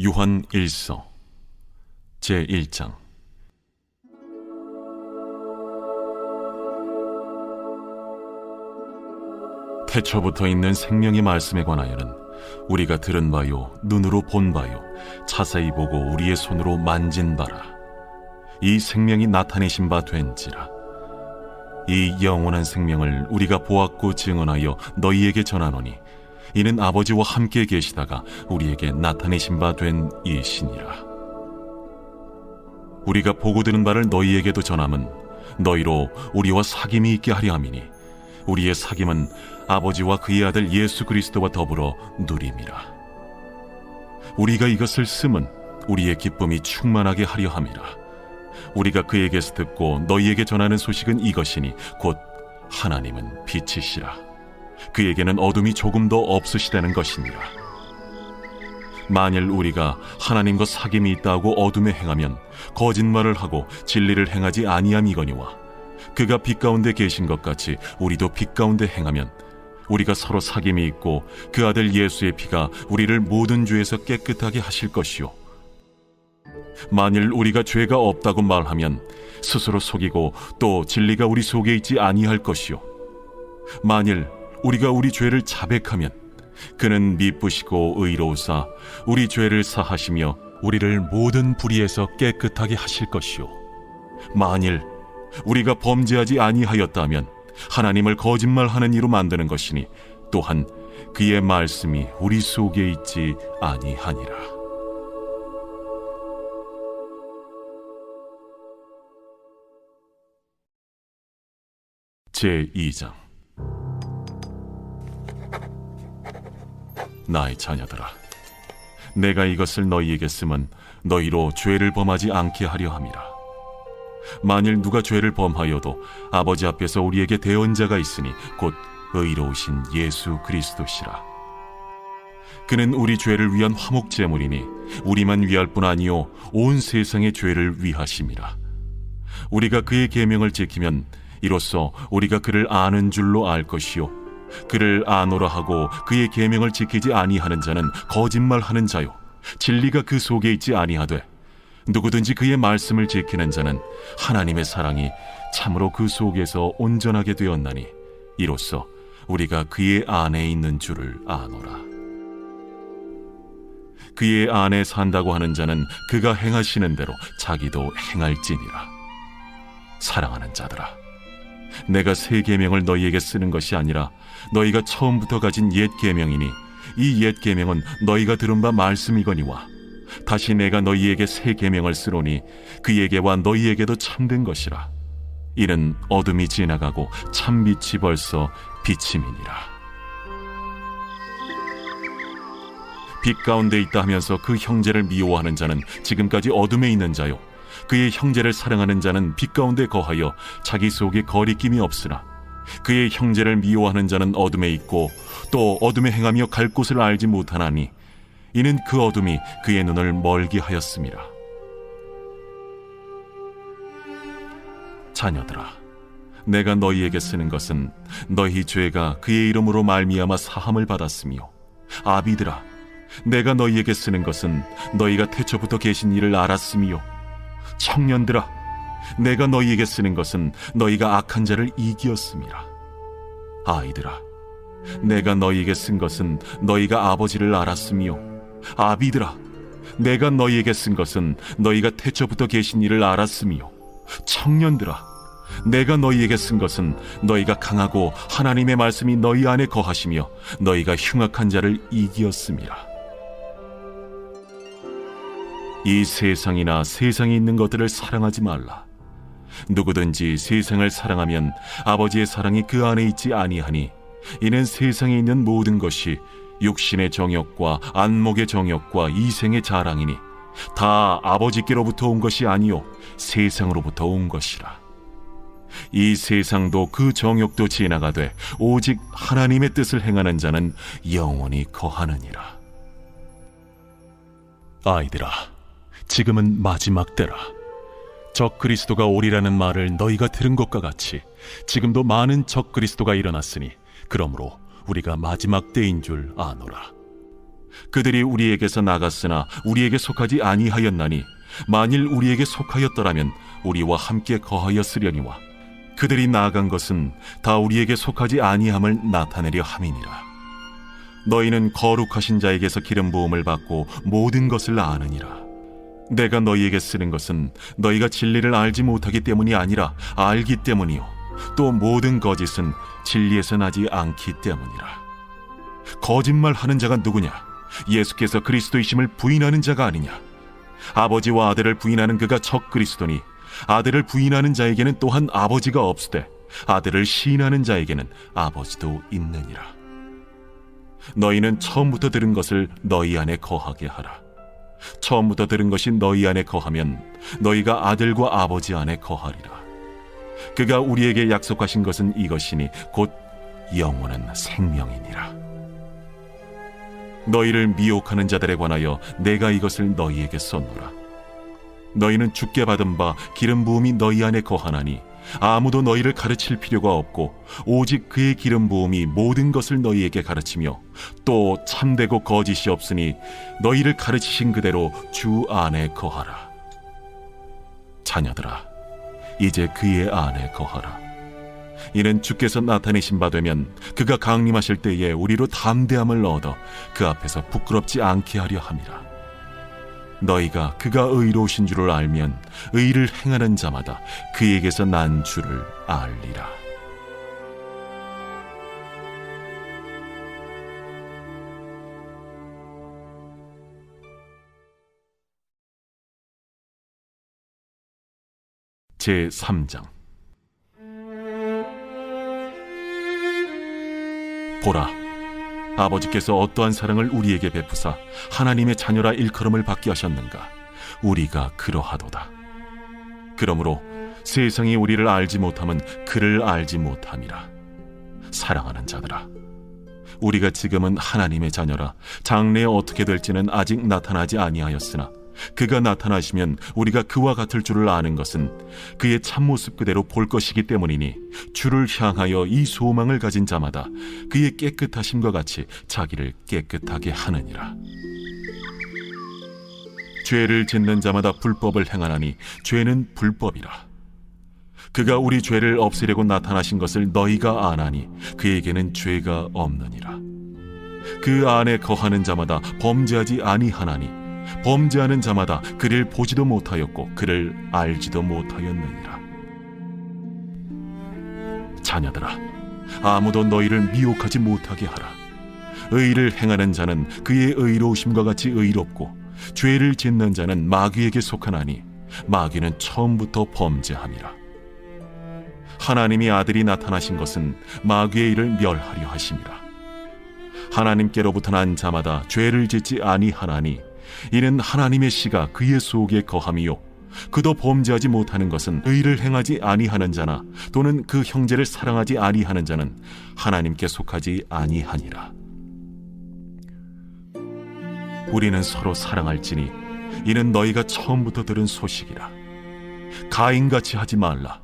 요한 1서 제1장. 태초부터 있는 생명의 말씀에 관하여는 우리가 들은 바요 눈으로 본 바요 자세히 보고 우리의 손으로 만진 바라. 이 생명이 나타내신 바 된지라. 이 영원한 생명을 우리가 보았고 증언하여 너희에게 전하노니 이는 아버지와 함께 계시다가 우리에게 나타내신 바 된 이시니라. 우리가 보고 들은 바를 너희에게도 전함은 너희로 우리와 사귐이 있게 하려 함이니 우리의 사귐은 아버지와 그의 아들 예수 그리스도와 더불어 누림이라. 우리가 이것을 쓰면 우리의 기쁨이 충만하게 하려 함이라. 우리가 그에게서 듣고 너희에게 전하는 소식은 이것이니 곧 하나님은 빛이시라. 그에게는 어둠이 조금도 없으시다는 것이니라. 만일 우리가 하나님과 사귐이 있다고 어둠에 행하면 거짓말을 하고 진리를 행하지 아니함이거니와 그가 빛 가운데 계신 것 같이 우리도 빛 가운데 행하면 우리가 서로 사귐이 있고 그 아들 예수의 피가 우리를 모든 죄에서 깨끗하게 하실 것이요, 만일 우리가 죄가 없다고 말하면 스스로 속이고 또 진리가 우리 속에 있지 아니할 것이요, 만일 우리가 우리 죄를 자백하면 그는 미쁘시고 의로우사 우리 죄를 사하시며 우리를 모든 불의에서 깨끗하게 하실 것이요, 만일 우리가 범죄하지 아니하였다면 하나님을 거짓말하는 이로 만드는 것이니 또한 그의 말씀이 우리 속에 있지 아니하니라. 제2장. 나의 자녀들아, 내가 이것을 너희에게 쓰면 너희로 죄를 범하지 않게 하려 함이라. 만일 누가 죄를 범하여도 아버지 앞에서 우리에게 대언자가 있으니 곧 의로우신 예수 그리스도시라. 그는 우리 죄를 위한 화목제물이니 우리만 위할 뿐 아니요 온 세상의 죄를 위하심이라. 우리가 그의 계명을 지키면 이로써 우리가 그를 아는 줄로 알 것이요, 그를 아노라 하고 그의 계명을 지키지 아니하는 자는 거짓말하는 자요 진리가 그 속에 있지 아니하되 누구든지 그의 말씀을 지키는 자는 하나님의 사랑이 참으로 그 속에서 온전하게 되었나니 이로써 우리가 그의 안에 있는 줄을 아노라. 그의 안에 산다고 하는 자는 그가 행하시는 대로 자기도 행할지니라. 사랑하는 자들아, 내가 새 계명을 너희에게 쓰는 것이 아니라 너희가 처음부터 가진 옛 계명이니 이 옛 계명은 너희가 들은 바 말씀이거니와 다시 내가 너희에게 새 계명을 쓰노니 그에게와 너희에게도 참된 것이라. 이는 어둠이 지나가고 참빛이 벌써 비침이니라. 빛 가운데 있다 하면서 그 형제를 미워하는 자는 지금까지 어둠에 있는 자요, 그의 형제를 사랑하는 자는 빛 가운데 거하여 자기 속에 거리낌이 없으나 그의 형제를 미워하는 자는 어둠에 있고 또 어둠에 행하며 갈 곳을 알지 못하나니 이는 그 어둠이 그의 눈을 멀게 하였음이라. 자녀들아, 내가 너희에게 쓰는 것은 너희 죄가 그의 이름으로 말미암아 사함을 받았으며, 아비들아, 내가 너희에게 쓰는 것은 너희가 태초부터 계신 이를 알았으며, 청년들아, 내가 너희에게 쓰는 것은 너희가 악한 자를 이기었음이라. 아이들아, 내가 너희에게 쓴 것은 너희가 아버지를 알았으며, 아비들아, 내가 너희에게 쓴 것은 너희가 태초부터 계신 이를 알았으며, 청년들아, 내가 너희에게 쓴 것은 너희가 강하고 하나님의 말씀이 너희 안에 거하시며 너희가 흉악한 자를 이기었음이라. 이 세상이나 세상에 있는 것들을 사랑하지 말라. 누구든지 세상을 사랑하면 아버지의 사랑이 그 안에 있지 아니하니 이는 세상에 있는 모든 것이 육신의 정욕과 안목의 정욕과 이생의 자랑이니 다 아버지께로부터 온 것이 아니요 세상으로부터 온 것이라. 이 세상도 그 정욕도 지나가되 오직 하나님의 뜻을 행하는 자는 영원히 거하느니라. 아이들아, 지금은 마지막 때라. 적 그리스도가 오리라는 말을 너희가 들은 것과 같이 지금도 많은 적 그리스도가 일어났으니 그러므로 우리가 마지막 때인 줄 아노라. 그들이 우리에게서 나갔으나 우리에게 속하지 아니하였나니 만일 우리에게 속하였더라면 우리와 함께 거하였으려니와 그들이 나아간 것은 다 우리에게 속하지 아니함을 나타내려 함이니라. 너희는 거룩하신 자에게서 기름 부음을 받고 모든 것을 아느니라. 내가 너희에게 쓰는 것은 너희가 진리를 알지 못하기 때문이 아니라 알기 때문이요 또 모든 거짓은 진리에서 나지 않기 때문이라. 거짓말하는 자가 누구냐? 예수께서 그리스도이심을 부인하는 자가 아니냐? 아버지와 아들을 부인하는 그가 적 그리스도니 아들을 부인하는 자에게는 또한 아버지가 없으되 아들을 시인하는 자에게는 아버지도 있느니라. 너희는 처음부터 들은 것을 너희 안에 거하게 하라. 처음부터 들은 것이 너희 안에 거하면 너희가 아들과 아버지 안에 거하리라. 그가 우리에게 약속하신 것은 이것이니 곧 영원한 생명이니라. 너희를 미혹하는 자들에 관하여 내가 이것을 너희에게 썼노라. 너희는 주께 받은 바 기름 부음이 너희 안에 거하나니 아무도 너희를 가르칠 필요가 없고 오직 그의 기름 부음이 모든 것을 너희에게 가르치며 또 참되고 거짓이 없으니 너희를 가르치신 그대로 주 안에 거하라. 자녀들아, 이제 그의 안에 거하라. 이는 주께서 나타내신 바 되면 그가 강림하실 때에 우리로 담대함을 얻어 그 앞에서 부끄럽지 않게 하려 함이라. 너희가 그가 의로우신 줄을 알면 의를 행하는 자마다 그에게서 난 줄을 알리라. 제3장. 보라, 아버지께서 어떠한 사랑을 우리에게 베푸사 하나님의 자녀라 일컬음을 받게 하셨는가? 우리가 그러하도다. 그러므로 세상이 우리를 알지 못함은 그를 알지 못함이라. 사랑하는 자들아, 우리가 지금은 하나님의 자녀라 장래에 어떻게 될지는 아직 나타나지 아니하였으나 그가 나타나시면 우리가 그와 같을 줄을 아는 것은 그의 참모습 그대로 볼 것이기 때문이니 주를 향하여 이 소망을 가진 자마다 그의 깨끗하심과 같이 자기를 깨끗하게 하느니라. 죄를 짓는 자마다 불법을 행하나니 죄는 불법이라. 그가 우리 죄를 없애려고 나타나신 것을 너희가 아나니 그에게는 죄가 없느니라. 그 안에 거하는 자마다 범죄하지 아니하나니 범죄하는 자마다 그를 보지도 못하였고 그를 알지도 못하였느니라. 자녀들아, 아무도 너희를 미혹하지 못하게 하라. 의를 행하는 자는 그의 의로우심과 같이 의롭고 죄를 짓는 자는 마귀에게 속하나니 마귀는 처음부터 범죄함이라. 하나님이 아들이 나타나신 것은 마귀의 일을 멸하려 하심이라. 하나님께로부터 난 자마다 죄를 짓지 아니하나니 이는 하나님의 씨가 그의 속에 거함이요 그도 범죄하지 못하는 것은 의를 행하지 아니하는 자나 또는 그 형제를 사랑하지 아니하는 자는 하나님께 속하지 아니하니라. 우리는 서로 사랑할지니 이는 너희가 처음부터 들은 소식이라. 가인같이 하지 말라.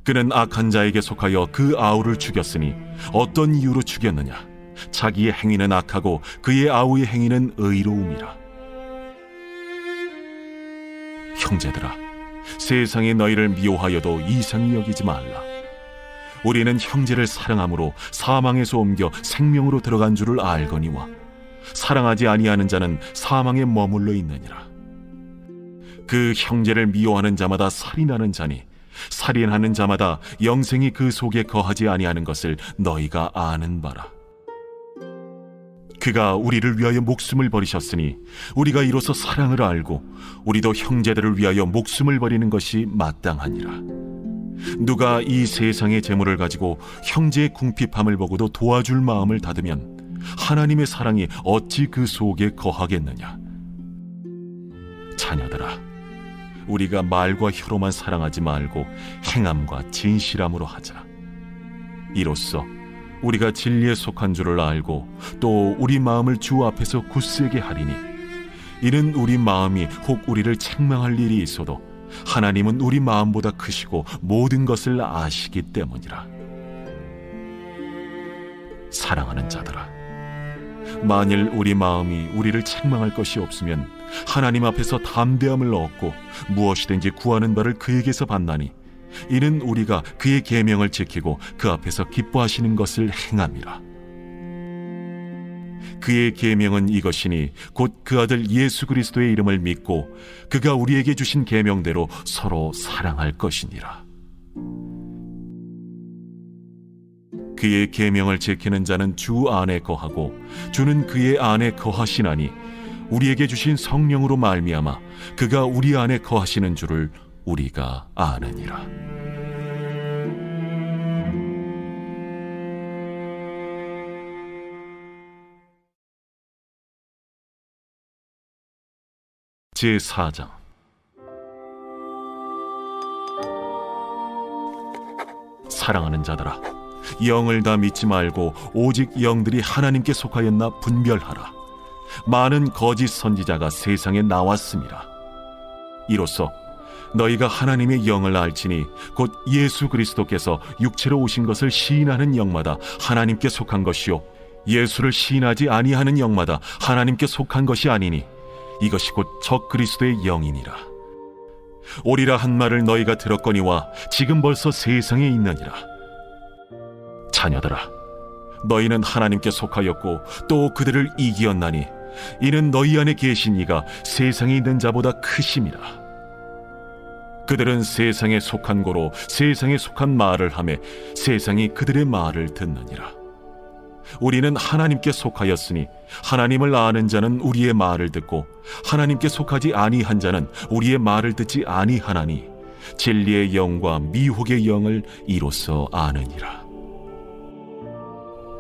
그는 악한 자에게 속하여 그 아우를 죽였으니 어떤 이유로 죽였느냐? 자기의 행위는 악하고 그의 아우의 행위는 의로움이라. 형제들아, 세상이 너희를 미워하여도 이상히 여기지 말라. 우리는 형제를 사랑함으로 사망에서 옮겨 생명으로 들어간 줄을 알거니와 사랑하지 아니하는 자는 사망에 머물러 있느니라. 그 형제를 미워하는 자마다 살인하는 자니 살인하는 자마다 영생이 그 속에 거하지 아니하는 것을 너희가 아는 바라. 그가 우리를 위하여 목숨을 버리셨으니 우리가 이로써 사랑을 알고 우리도 형제들을 위하여 목숨을 버리는 것이 마땅하니라. 누가 이 세상의 재물을 가지고 형제의 궁핍함을 보고도 도와줄 마음을 닫으면 하나님의 사랑이 어찌 그 속에 거하겠느냐? 자녀들아, 우리가 말과 혀로만 사랑하지 말고 행함과 진실함으로 하자. 이로써 우리가 진리에 속한 줄을 알고 또 우리 마음을 주 앞에서 굳세게 하리니 이는 우리 마음이 혹 우리를 책망할 일이 있어도 하나님은 우리 마음보다 크시고 모든 것을 아시기 때문이라. 사랑하는 자들아, 만일 우리 마음이 우리를 책망할 것이 없으면 하나님 앞에서 담대함을 얻고 무엇이든지 구하는 바를 그에게서 받나니 이는 우리가 그의 계명을 지키고 그 앞에서 기뻐하시는 것을 행함이라. 그의 계명은 이것이니 곧 그 아들 예수 그리스도의 이름을 믿고 그가 우리에게 주신 계명대로 서로 사랑할 것이니라. 그의 계명을 지키는 자는 주 안에 거하고 주는 그의 안에 거하시나니 우리에게 주신 성령으로 말미암아 그가 우리 안에 거하시는 줄을 우리가 아느니라. 제4장. 사랑하는 자들아, 영을 다 믿지 말고 오직 영들이 하나님께 속하였나 분별하라. 많은 거짓 선지자가 세상에 나왔습니다. 이로써 너희가 하나님의 영을 알지니 곧 예수 그리스도께서 육체로 오신 것을 시인하는 영마다 하나님께 속한 것이요 예수를 시인하지 아니하는 영마다 하나님께 속한 것이 아니니 이것이 곧 적 그리스도의 영이니라. 오리라 한 말을 너희가 들었거니와 지금 벌써 세상에 있느니라. 자녀들아, 너희는 하나님께 속하였고 또 그들을 이기었나니 이는 너희 안에 계신 이가 세상에 있는 자보다 크심이라. 그들은 세상에 속한 고로 세상에 속한 말을 하며 세상이 그들의 말을 듣느니라. 우리는 하나님께 속하였으니 하나님을 아는 자는 우리의 말을 듣고 하나님께 속하지 아니한 자는 우리의 말을 듣지 아니하나니 진리의 영과 미혹의 영을 이로써 아느니라.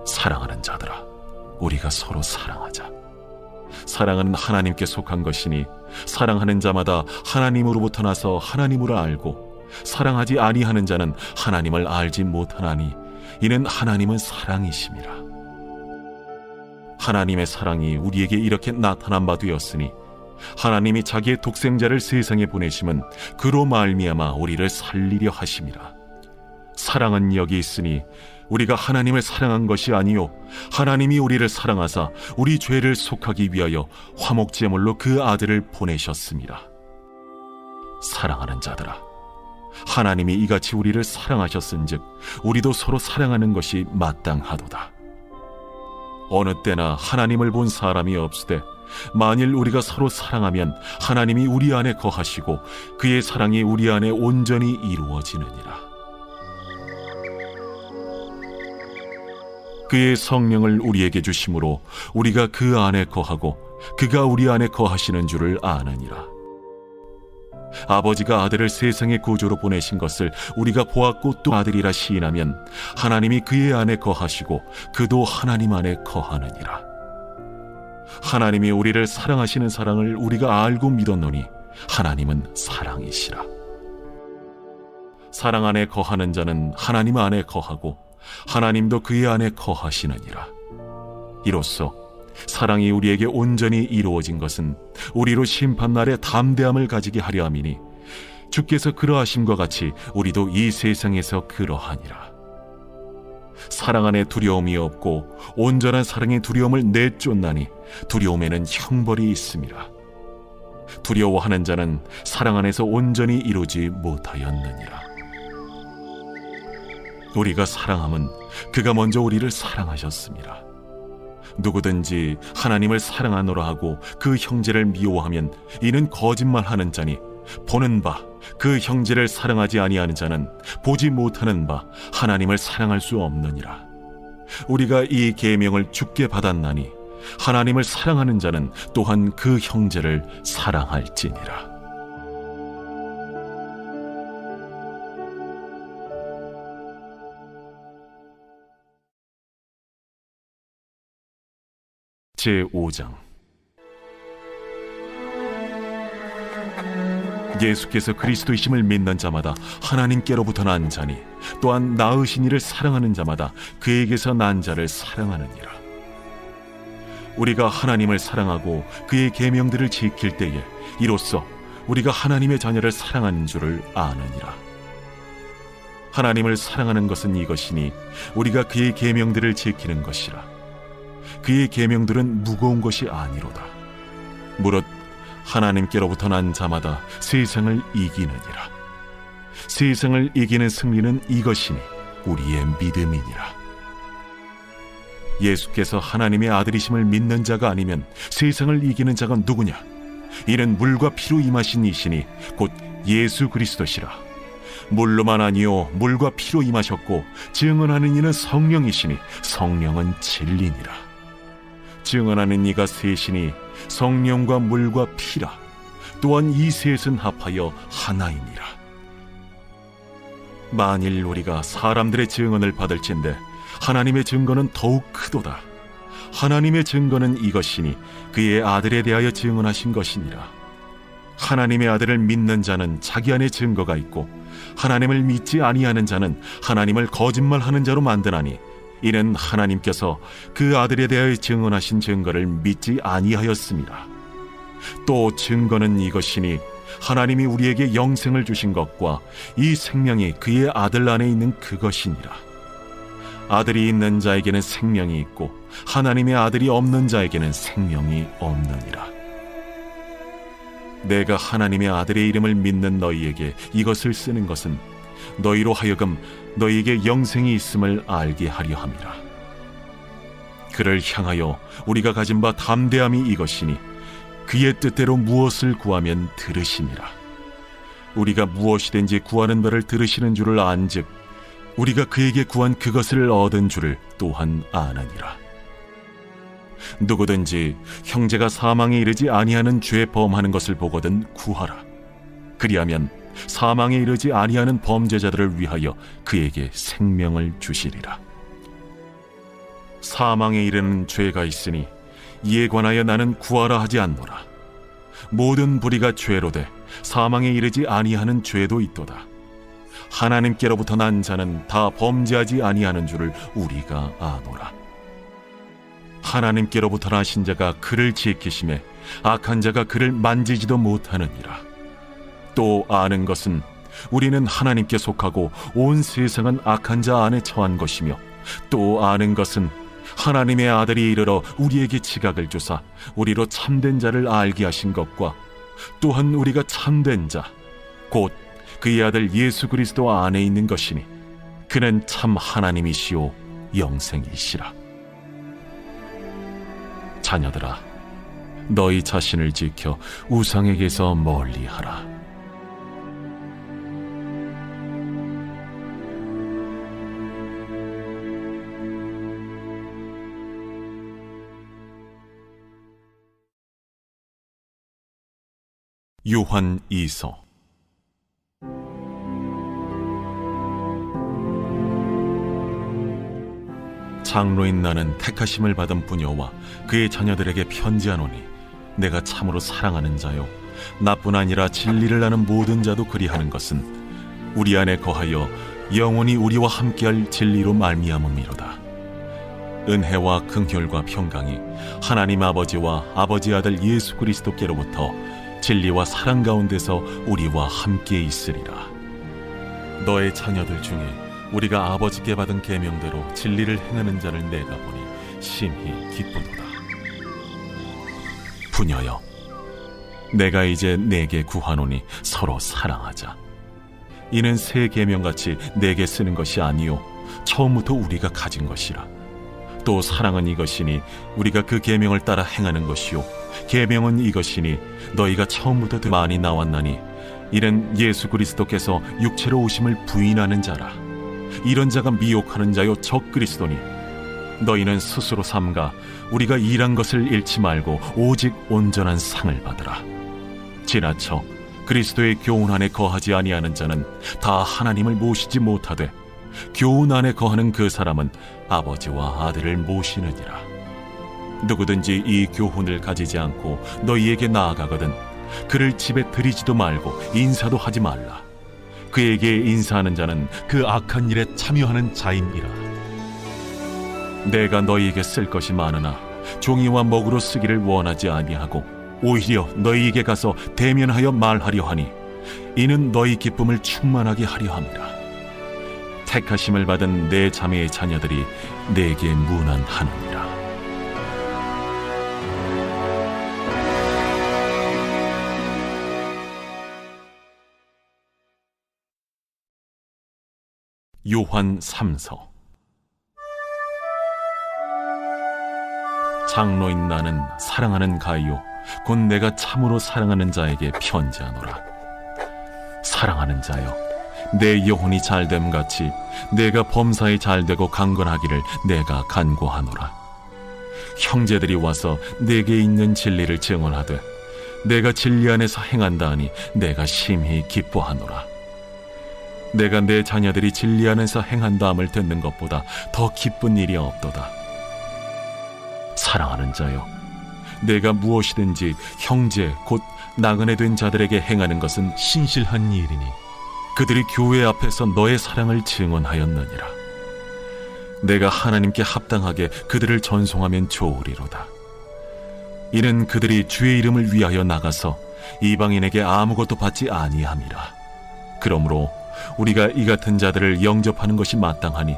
사랑하는 자들아, 우리가 서로 사랑하자. 사랑은 하나님께 속한 것이니 사랑하는 자마다 하나님으로부터 나서 하나님을 알고 사랑하지 아니하는 자는 하나님을 알지 못하나니 이는 하나님은 사랑이심이라. 하나님의 사랑이 우리에게 이렇게 나타난 바 되었으니 하나님이 자기의 독생자를 세상에 보내심은 그로 말미암아 우리를 살리려 하심이라. 사랑은 여기 있으니 우리가 하나님을 사랑한 것이 아니요 하나님이 우리를 사랑하사 우리 죄를 속하기 위하여 화목제물로 그 아들을 보내셨습니다. 사랑하는 자들아, 하나님이 이같이 우리를 사랑하셨은즉 우리도 서로 사랑하는 것이 마땅하도다. 어느 때나 하나님을 본 사람이 없으되 만일 우리가 서로 사랑하면 하나님이 우리 안에 거하시고 그의 사랑이 우리 안에 온전히 이루어지느니라. 그의 성령을 우리에게 주심으로 우리가 그 안에 거하고 그가 우리 안에 거하시는 줄을 아느니라. 아버지가 아들을 세상의 구주로 보내신 것을 우리가 보았고 또 아들이라 시인하면 하나님이 그의 안에 거하시고 그도 하나님 안에 거하느니라. 하나님이 우리를 사랑하시는 사랑을 우리가 알고 믿었노니 하나님은 사랑이시라. 사랑 안에 거하는 자는 하나님 안에 거하고 하나님도 그의 안에 거하시느니라. 이로써 사랑이 우리에게 온전히 이루어진 것은 우리로 심판날에 담대함을 가지게 하려 함이니 주께서 그러하심과 같이 우리도 이 세상에서 그러하니라. 사랑 안에 두려움이 없고 온전한 사랑의 두려움을 내쫓나니 두려움에는 형벌이 있음이라. 두려워하는 자는 사랑 안에서 온전히 이루지 못하였느니라. 우리가 사랑함은 그가 먼저 우리를 사랑하셨습니다. 누구든지 하나님을 사랑하노라 하고 그 형제를 미워하면 이는 거짓말하는 자니 보는 바 그 형제를 사랑하지 아니하는 자는 보지 못하는 바 하나님을 사랑할 수 없느니라. 우리가 이 계명을 주께 받았나니 하나님을 사랑하는 자는 또한 그 형제를 사랑할지니라. 제5장. 예수께서 그리스도이심을 믿는 자마다 하나님께로부터 난 자니 또한 낳으신 이를 사랑하는 자마다 그에게서 난 자를 사랑하느니라. 우리가 하나님을 사랑하고 그의 계명들을 지킬 때에 이로써 우리가 하나님의 자녀를 사랑하는 줄을 아느니라. 하나님을 사랑하는 것은 이것이니 우리가 그의 계명들을 지키는 것이라. 그의 계명들은 무거운 것이 아니로다. 무릇 하나님께로부터 난 자마다 세상을 이기느니라. 세상을 이기는 승리는 이것이니 우리의 믿음이니라. 예수께서 하나님의 아들이심을 믿는 자가 아니면 세상을 이기는 자가 누구냐? 이는 물과 피로 임하신 이시니 곧 예수 그리스도시라. 물로만 아니요 물과 피로 임하셨고 증언하는 이는 성령이시니 성령은 진리니라. 증언하는 이가 셋이니 성령과 물과 피라. 또한 이 셋은 합하여 하나이니라. 만일 우리가 사람들의 증언을 받을진대 하나님의 증거는 더욱 크도다. 하나님의 증거는 이것이니 그의 아들에 대하여 증언하신 것이니라. 하나님의 아들을 믿는 자는 자기 안에 증거가 있고 하나님을 믿지 아니하는 자는 하나님을 거짓말하는 자로 만드나니 이는 하나님께서 그 아들에 대하여 증언하신 증거를 믿지 아니하였습니다. 또 증거는 이것이니 하나님이 우리에게 영생을 주신 것과 이 생명이 그의 아들 안에 있는 그것이니라. 아들이 있는 자에게는 생명이 있고 하나님의 아들이 없는 자에게는 생명이 없느니라. 내가 하나님의 아들의 이름을 믿는 너희에게 이것을 쓰는 것은 너희로 하여금 너희에게 영생이 있음을 알게 하려 함이라. 그를 향하여 우리가 가진 바 담대함이 이것이니 그의 뜻대로 무엇을 구하면 들으시니라. 우리가 무엇이든지 구하는 바를 들으시는 줄을 안즉 우리가 그에게 구한 그것을 얻은 줄을 또한 아느니라. 누구든지 형제가 사망에 이르지 아니하는 죄 범하는 것을 보거든 구하라. 그리하면 사망에 이르지 아니하는 범죄자들을 위하여 그에게 생명을 주시리라. 사망에 이르는 죄가 있으니 이에 관하여 나는 구하라 하지 않노라. 모든 불의가 죄로 돼 사망에 이르지 아니하는 죄도 있도다. 하나님께로부터 난 자는 다 범죄하지 아니하는 줄을 우리가 아노라. 하나님께로부터 나신 자가 그를 지키심에 악한 자가 그를 만지지도 못하느니라. 또 아는 것은 우리는 하나님께 속하고 온 세상은 악한 자 안에 처한 것이며 또 아는 것은 하나님의 아들이 이르러 우리에게 지각을 주사 우리로 참된 자를 알게 하신 것과 또한 우리가 참된 자 곧 그의 아들 예수 그리스도 안에 있는 것이니 그는 참 하나님이시오 영생이시라. 자녀들아, 너희 자신을 지켜 우상에게서 멀리하라. 요한 2서. 장로인 나는 택하심을 받은 부녀와 그의 자녀들에게 편지하노니 내가 참으로 사랑하는 자요 나뿐 아니라 진리를 아는 모든 자도 그리하는 것은 우리 안에 거하여 영원히 우리와 함께할 진리로 말미암음이로다. 은혜와 긍휼과 평강이 하나님 아버지와 아버지 아들 예수 그리스도께로부터 진리와 사랑 가운데서 우리와 함께 있으리라. 너의 자녀들 중에 우리가 아버지께 받은 계명대로 진리를 행하는 자를 내가 보니 심히 기쁘도다. 부녀여, 내가 이제 내게 구하노니 서로 사랑하자. 이는 새 계명같이 내게 쓰는 것이 아니요 처음부터 우리가 가진 것이라. 또 사랑은 이것이니 우리가 그 계명을 따라 행하는 것이요 계명은 이것이니 너희가 처음부터 더 많이 나왔나니 이는 예수 그리스도께서 육체로 오심을 부인하는 자라. 이런 자가 미혹하는 자요 적 그리스도니 너희는 스스로 삼가 우리가 일한 것을 잃지 말고 오직 온전한 상을 받으라. 지나쳐 그리스도의 교훈 안에 거하지 아니하는 자는 다 하나님을 모시지 못하되 교훈 안에 거하는 그 사람은 아버지와 아들을 모시느니라. 누구든지 이 교훈을 가지지 않고 너희에게 나아가거든 그를 집에 들이지도 말고 인사도 하지 말라. 그에게 인사하는 자는 그 악한 일에 참여하는 자임이라. 내가 너희에게 쓸 것이 많으나 종이와 먹으로 쓰기를 원하지 아니하고 오히려 너희에게 가서 대면하여 말하려 하니 이는 너희 기쁨을 충만하게 하려 함이라. 택하심을 받은 내 자매의 자녀들이 내게 문안하느니라. 요한 3서. 장로인 나는 사랑하는 가이오 곧 내가 참으로 사랑하는 자에게 편지하노라. 사랑하는 자여, 내 영혼이 잘됨 같이 내가 범사에 잘되고 강건하기를 내가 간구하노라. 형제들이 와서 내게 있는 진리를 증언하되 내가 진리 안에서 행한다 하니 내가 심히 기뻐하노라. 내가 내 자녀들이 진리 안에서 행한다함을 듣는 것보다 더 기쁜 일이 없도다. 사랑하는 자여, 내가 무엇이든지 형제 곧 나그네 된 자들에게 행하는 것은 신실한 일이니 그들이 교회 앞에서 너의 사랑을 증언하였느니라. 내가 하나님께 합당하게 그들을 전송하면 좋으리로다. 이는 그들이 주의 이름을 위하여 나가서 이방인에게 아무것도 받지 아니함이라. 그러므로 우리가 이 같은 자들을 영접하는 것이 마땅하니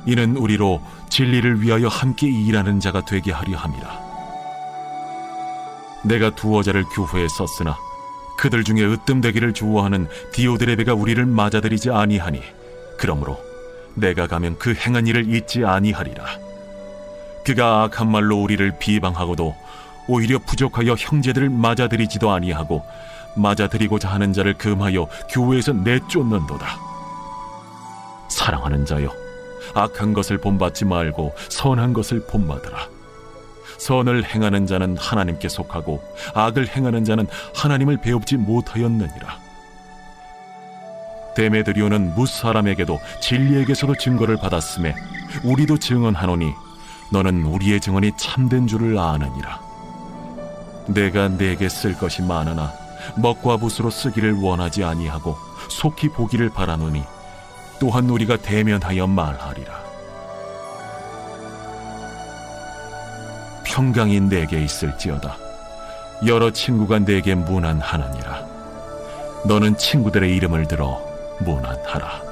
이는 우리로 진리를 위하여 함께 일하는 자가 되게 하려 함이라. 내가 두어 자를 교회에 썼으나 그들 중에 으뜸되기를 좋아하는 디오드레베가 우리를 맞아들이지 아니하니 그러므로 내가 가면 그 행한 일을 잊지 아니하리라. 그가 악한 말로 우리를 비방하고도 오히려 부족하여 형제들을 맞아들이지도 아니하고 맞아들이고자 하는 자를 금하여 교회에서 내쫓는도다. 사랑하는 자여, 악한 것을 본받지 말고 선한 것을 본받으라. 선을 행하는 자는 하나님께 속하고 악을 행하는 자는 하나님을 배웁지 못하였느니라. 데메드리오는 무사람에게도 진리에게서도 증거를 받았음에 우리도 증언하노니 너는 우리의 증언이 참된 줄을 아느니라. 내가 네게 쓸 것이 많으나 먹과 붓으로 쓰기를 원하지 아니하고 속히 보기를 바라노니 또한 우리가 대면하여 말하리라. 평강이 내게 있을지어다. 여러 친구가 내게 문안하느니라. 너는 친구들의 이름을 들어 문안하라.